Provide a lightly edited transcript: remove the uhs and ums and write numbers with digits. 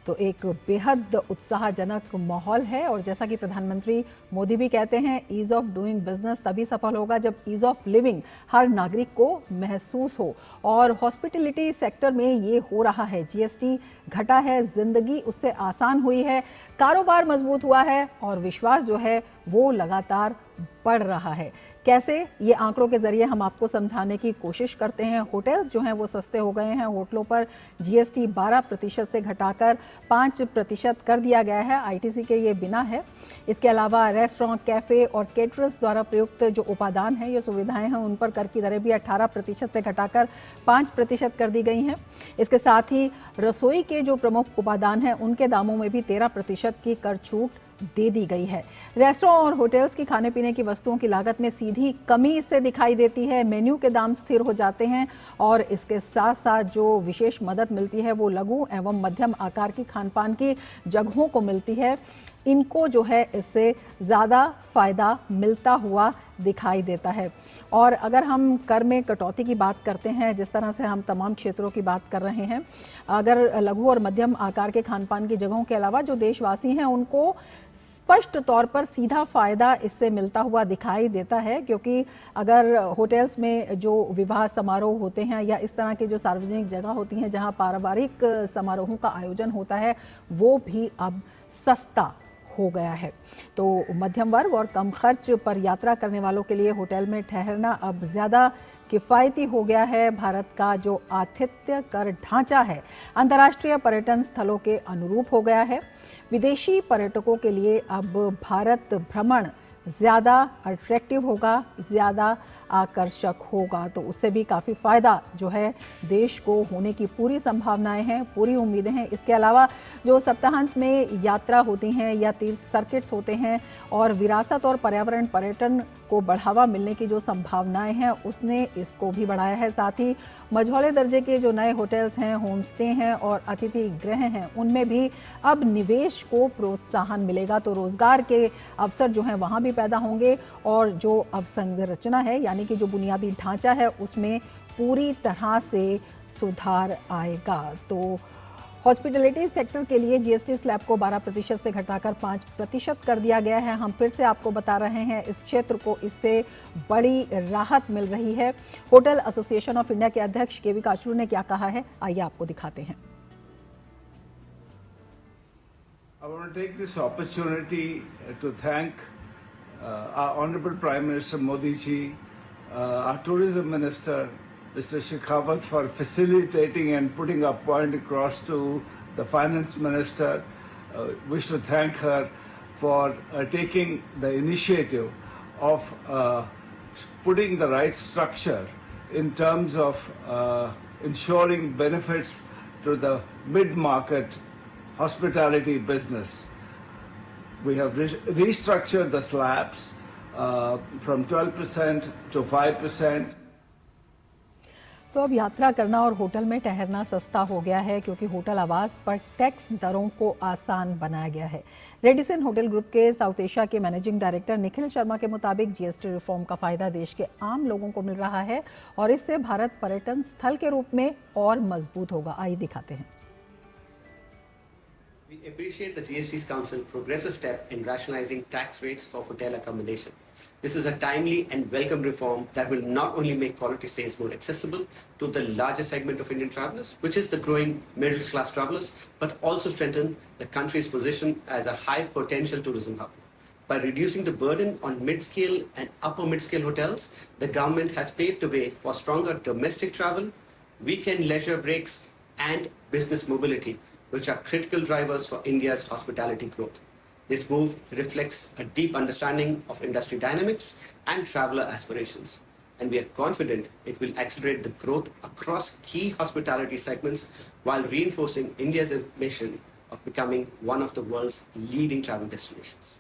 तो एक बेहद उत्साहजनक माहौल है और जैसा कि प्रधानमंत्री मोदी भी कहते हैं, ईज ऑफ डूइंग बिजनेस तभी सफल होगा जब ईज ऑफ लिविंग हर नागरिक को महसूस हो। और हॉस्पिटैलिटी सेक्टर में ये हो रहा है। जीएसटी घटा है, जिंदगी उससे आसान हुई है, कारोबार मजबूत हुआ है और विश्वास जो है वो लगातार बढ़ रहा है। कैसे, ये आंकड़ों के जरिए हम आपको समझाने की कोशिश करते हैं। होटल्स जो हैं वो सस्ते हो गए हैं। होटलों पर जीएसटी 12% से घटाकर 5% कर दिया गया है। आईटीसी के ये बिना है। इसके अलावा रेस्टोरेंट, कैफे और केटरर्स द्वारा प्रयुक्त जो उपादान हैं, ये सुविधाएं हैं, उन पर कर की दरें भी 18% से घटाकर 5% कर दी गई हैं। इसके साथ ही रसोई के जो प्रमुख उपादान हैं उनके दामों में भी 13% की कर छूट दे दी गई है। रेस्टोरेंट और होटल्स की खाने पीने की वस्तुओं की लागत में सीधी कमी इससे दिखाई देती है। मेन्यू के दाम स्थिर हो जाते हैं और इसके साथ साथ जो विशेष मदद मिलती है वो लघु एवं मध्यम आकार की खानपान की जगहों को मिलती है। इनको जो है इससे ज़्यादा फायदा मिलता हुआ दिखाई देता है। और अगर हम कर में कटौती की बात करते हैं, जिस तरह से हम तमाम क्षेत्रों की बात कर रहे हैं, अगर लघु और मध्यम आकार के खानपान की जगहों के अलावा जो देशवासी हैं उनको स्पष्ट तौर पर सीधा फायदा इससे मिलता हुआ दिखाई देता है, क्योंकि अगर होटल्स में जो विवाह समारोह होते हैं या इस तरह की जो सार्वजनिक जगह होती हैं जहां पारिवारिक समारोहों का आयोजन होता है, वो भी अब सस्ता हो गया है। तो मध्यम वर्ग और कम खर्च पर यात्रा करने वालों के लिए होटल में ठहरना अब ज़्यादा किफ़ायती हो गया है। भारत का जो आतिथ्य कर ढांचा है अंतर्राष्ट्रीय पर्यटन स्थलों के अनुरूप हो गया है। विदेशी पर्यटकों के लिए अब भारत भ्रमण ज़्यादा अट्रैक्टिव होगा, ज़्यादा आकर्षक होगा। तो उससे भी काफ़ी फ़ायदा जो है देश को होने की पूरी संभावनाएं हैं, पूरी उम्मीदें हैं। इसके अलावा जो सप्ताहांत में यात्रा होती हैं या तीर्थ सर्किट्स होते हैं और विरासत और पर्यावरण पर्यटन को बढ़ावा मिलने की जो संभावनाएं हैं उसने इसको भी बढ़ाया है। साथ ही मझौले दर्जे के जो नए होटल्स हैं, होम स्टे हैं और अतिथि गृह हैं, उनमें भी अब निवेश को प्रोत्साहन मिलेगा। तो रोजगार के अवसर जो हैं वहाँ भी पैदा होंगे और जो अवसंरचना है यानी कि जो बुनियादी ढांचा है उसमें पूरी तरह से सुधार आएगा। तो हॉस्पिटैलिटी सेक्टर के लिए जीएसटी स्लैब को 12% से घटाकर 5% कर दिया गया है। हम फिर से आपको बता रहे हैं, इस क्षेत्र को इससे बड़ी राहत मिल रही है। होटल एसोसिएशन ऑफ इंडिया के अध्यक्ष केवी काचरू ने क्या कहा है, आइए आपको दिखाते हैं। I want to take this opportunity to thank our Honorable Prime Minister Modi ji, our Tourism Minister Mr. Shekhawat, for facilitating and putting our point across to the Finance Minister. Wish to thank her for taking the initiative of putting the right structure in terms of ensuring benefits to the mid-market hospitality business. We have restructured the slabs from 12% to 5%. तो अब यात्रा करना और hotel में ठहरना सस्ता हो गया है, क्योंकि होटल आवास पर टैक्स दरों को आसान बनाया गया है। रेडिसन होटल ग्रुप के साउथ एशिया के मैनेजिंग डायरेक्टर निखिल शर्मा के मुताबिक जीएसटी रिफॉर्म का फायदा देश के आम लोगों को मिल रहा है और इससे भारत पर्यटन स्थल के रूप में और मजबूत होगा। आइए दिखाते हैं। We appreciate the GST's Council progressive step in rationalizing tax rates for hotel accommodation. This is a timely and welcome reform that will not only make quality stays more accessible to the largest segment of Indian travelers, which is the growing middle class travelers, but also strengthen the country's position as a high potential tourism hub. By reducing the burden on mid-scale and upper mid-scale hotels, the government has paved the way for stronger domestic travel, weekend leisure breaks, and business mobility, which are critical drivers for India's hospitality growth. This move reflects a deep understanding of industry dynamics and traveler aspirations, and we are confident it will accelerate the growth across key hospitality segments while reinforcing India's mission of becoming one of the world's leading travel destinations.